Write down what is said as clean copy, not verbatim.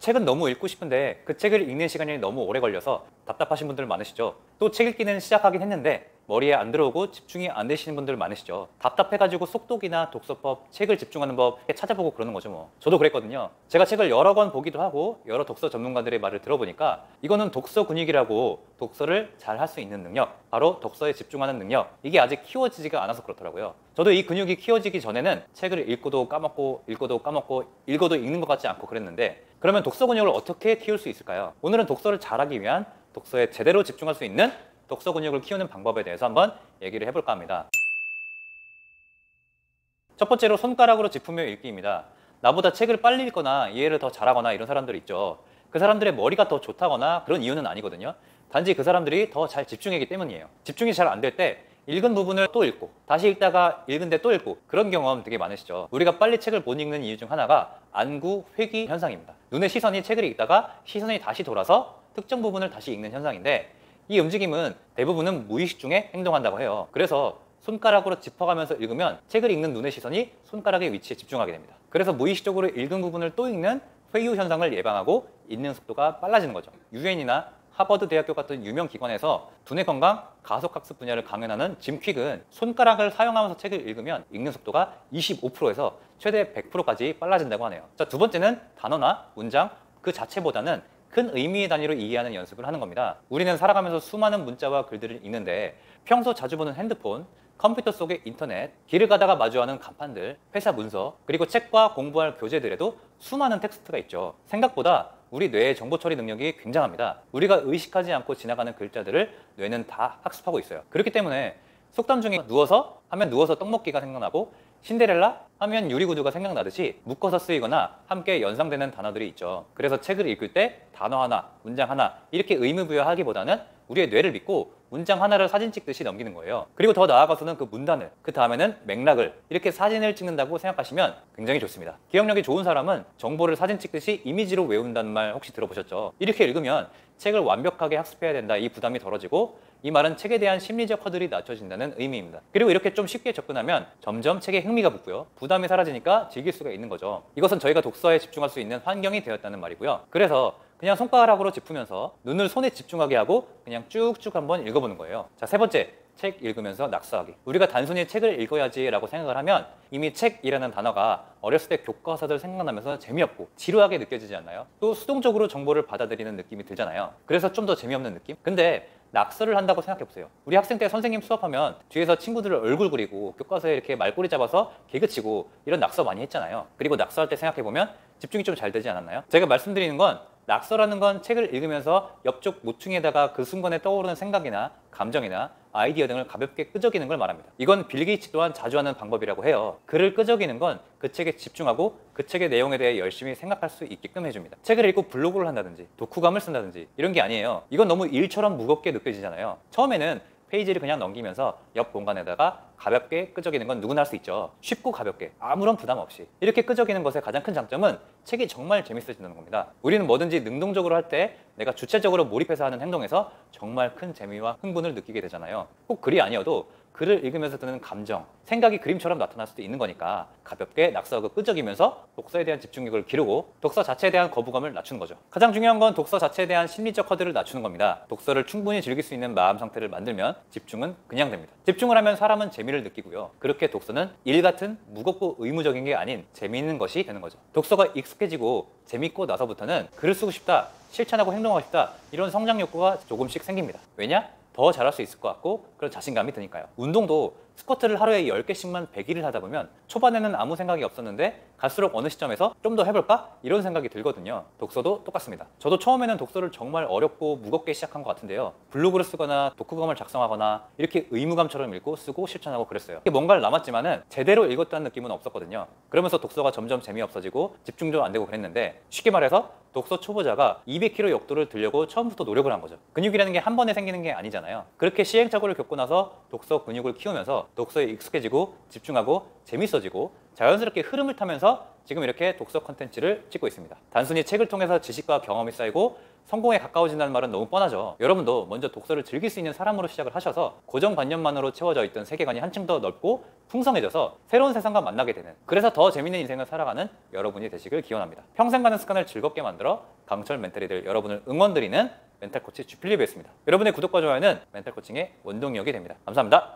책은 너무 읽고 싶은데 그 책을 읽는 시간이 너무 오래 걸려서 답답하신 분들 많으시죠. 또 책 읽기는 시작하긴 했는데 머리에 안 들어오고 집중이 안 되시는 분들 많으시죠. 답답해가지고 속독이나 독서법, 책을 집중하는 법 찾아보고 그러는 거죠 뭐. 저도 그랬거든요. 제가 책을 여러 권 보기도 하고 여러 독서 전문가들의 말을 들어보니까 이거는 독서 근육이라고, 독서를 잘 할 수 있는 능력, 바로 독서에 집중하는 능력, 이게 아직 키워지지가 않아서 그렇더라고요. 저도 이 근육이 키워지기 전에는 책을 읽고도 까먹고 읽고도 까먹고 읽어도 읽는 것 같지 않고 그랬는데, 그러면 독서 근육을 어떻게 키울 수 있을까요? 오늘은 독서를 잘하기 위한, 독서에 제대로 집중할 수 있는 독서 근육을 키우는 방법에 대해서 한번 얘기를 해볼까 합니다. 첫 번째로 손가락으로 짚으며 읽기입니다. 나보다 책을 빨리 읽거나 이해를 더 잘하거나 이런 사람들 있죠. 그 사람들의 머리가 더 좋다거나 그런 이유는 아니거든요. 단지 그 사람들이 더 잘 집중하기 때문이에요. 집중이 잘 안 될 때 읽은 부분을 또 읽고 다시 읽다가 읽은데 또 읽고, 그런 경험 되게 많으시죠. 우리가 빨리 책을 못 읽는 이유 중 하나가 안구 회귀 현상입니다. 눈의 시선이 책을 읽다가 시선이 다시 돌아서 특정 부분을 다시 읽는 현상인데, 이 움직임은 대부분은 무의식 중에 행동한다고 해요. 그래서 손가락으로 짚어가면서 읽으면 책을 읽는 눈의 시선이 손가락의 위치에 집중하게 됩니다. 그래서 무의식적으로 읽은 부분을 또 읽는 회유 현상을 예방하고 읽는 속도가 빨라지는 거죠. 유엔이나 하버드 대학교 같은 유명 기관에서 두뇌 건강 가속학습 분야를 강연하는 짐 퀵은 손가락을 사용하면서 책을 읽으면 읽는 속도가 25%에서 최대 100%까지 빨라진다고 하네요. 자, 두 번째는 단어나 문장 그 자체보다는 큰 의미의 단위로 이해하는 연습을 하는 겁니다. 우리는 살아가면서 수많은 문자와 글들을 읽는데 평소 자주 보는 핸드폰, 컴퓨터 속의 인터넷, 길을 가다가 마주하는 간판들, 회사 문서, 그리고 책과 공부할 교재들에도 수많은 텍스트가 있죠. 생각보다 우리 뇌의 정보 처리 능력이 굉장합니다. 우리가 의식하지 않고 지나가는 글자들을 뇌는 다 학습하고 있어요. 그렇기 때문에 속담 중에 누워서 하면 누워서 떡먹기가 생각나고, 신데렐라 하면 유리구두가 생각나듯이 묶어서 쓰이거나 함께 연상되는 단어들이 있죠. 그래서 책을 읽을 때 단어 하나, 문장 하나 이렇게 의미부여하기보다는 우리의 뇌를 믿고 문장 하나를 사진 찍듯이 넘기는 거예요. 그리고 더 나아가서는 그 문단을, 그 다음에는 맥락을 이렇게 사진을 찍는다고 생각하시면 굉장히 좋습니다. 기억력이 좋은 사람은 정보를 사진 찍듯이 이미지로 외운다는 말 혹시 들어보셨죠? 이렇게 읽으면 책을 완벽하게 학습해야 된다, 이 부담이 덜어지고, 이 말은 책에 대한 심리적 허들이 낮춰진다는 의미입니다. 그리고 이렇게 좀 쉽게 접근하면 점점 책에 흥미가 붙고요, 부담이 사라지니까 즐길 수가 있는 거죠. 이것은 저희가 독서에 집중할 수 있는 환경이 되었다는 말이고요. 그래서 그냥 손가락으로 짚으면서 눈을 손에 집중하게 하고 그냥 쭉쭉 한번 읽어보는 거예요. 자, 세 번째, 책 읽으면서 낙서하기. 우리가 단순히 책을 읽어야지 라고 생각을 하면 이미 책이라는 단어가 어렸을 때 교과서들 생각나면서 재미없고 지루하게 느껴지지 않나요? 또 수동적으로 정보를 받아들이는 느낌이 들잖아요. 그래서 좀 더 재미없는 느낌? 근데 낙서를 한다고 생각해보세요. 우리 학생 때 선생님 수업하면 뒤에서 친구들을 얼굴 그리고 교과서에 이렇게 말꼬리 잡아서 개그치고 이런 낙서 많이 했잖아요. 그리고 낙서할 때 생각해보면 집중이 좀 잘 되지 않았나요? 제가 말씀드리는 건 낙서라는 건 책을 읽으면서 옆쪽 모퉁이에다가 그 순간에 떠오르는 생각이나 감정이나 아이디어 등을 가볍게 끄적이는 걸 말합니다. 이건 빌 게이츠 또한 자주 하는 방법이라고 해요. 글을 끄적이는 건 그 책에 집중하고 그 책의 내용에 대해 열심히 생각할 수 있게끔 해줍니다. 책을 읽고 블로그를 한다든지 독후감을 쓴다든지 이런 게 아니에요. 이건 너무 일처럼 무겁게 느껴지잖아요. 처음에는 페이지를 그냥 넘기면서 옆 공간에다가 가볍게 끄적이는 건 누구나 할 수 있죠. 쉽고 가볍게 아무런 부담 없이 이렇게 끄적이는 것의 가장 큰 장점은 책이 정말 재밌어지는 겁니다. 우리는 뭐든지 능동적으로 할 때 내가 주체적으로 몰입해서 하는 행동에서 정말 큰 재미와 흥분을 느끼게 되잖아요. 꼭 글이 아니어도 글을 읽으면서 드는 감정, 생각이 그림처럼 나타날 수도 있는 거니까 가볍게 낙서하고 끄적이면서 독서에 대한 집중력을 기르고 독서 자체에 대한 거부감을 낮추는 거죠. 가장 중요한 건 독서 자체에 대한 심리적 허들을 낮추는 겁니다. 독서를 충분히 즐길 수 있는 마음 상태를 만들면 집중은 그냥 됩니다. 집중을 하면 사람은 재미를 느끼고요. 그렇게 독서는 일 같은 무겁고 의무적인 게 아닌 재미있는 것이 되는 거죠. 독서가 익숙해지고 재밌고 나서부터는 글을 쓰고 싶다, 실천하고 행동하고 싶다, 이런 성장 욕구가 조금씩 생깁니다. 왜냐? 더 잘할 수 있을 것 같고 그런 자신감이 드니까요. 운동도 스쿼트를 하루에 10개씩만 100일을 하다 보면 초반에는 아무 생각이 없었는데 갈수록 어느 시점에서 좀 더 해볼까? 이런 생각이 들거든요. 독서도 똑같습니다. 저도 처음에는 독서를 정말 어렵고 무겁게 시작한 것 같은데요. 블로그를 쓰거나 독후감을 작성하거나 이렇게 의무감처럼 읽고 쓰고 실천하고 그랬어요. 뭔가를 남았지만은 제대로 읽었다는 느낌은 없었거든요. 그러면서 독서가 점점 재미없어지고 집중도 안 되고 그랬는데, 쉽게 말해서 독서 초보자가 200km 역도를 들려고 처음부터 노력을 한 거죠. 근육이라는 게 한 번에 생기는 게 아니잖아요. 그렇게 시행착오를 겪고 나서 독서 근육을 키우면서 독서에 익숙해지고 집중하고 재밌어지고 자연스럽게 흐름을 타면서 지금 이렇게 독서 컨텐츠를 찍고 있습니다. 단순히 책을 통해서 지식과 경험이 쌓이고 성공에 가까워진다는 말은 너무 뻔하죠. 여러분도 먼저 독서를 즐길 수 있는 사람으로 시작을 하셔서 고정관념만으로 채워져 있던 세계관이 한층 더 넓고 풍성해져서 새로운 세상과 만나게 되는, 그래서 더 재밌는 인생을 살아가는 여러분이 되시길 기원합니다. 평생 가는 습관을 즐겁게 만들어 강철 멘탈이들 여러분을 응원드리는 멘탈코치 쥐필립이었습니다. 여러분의 구독과 좋아요는 멘탈코칭의 원동력이 됩니다. 감사합니다.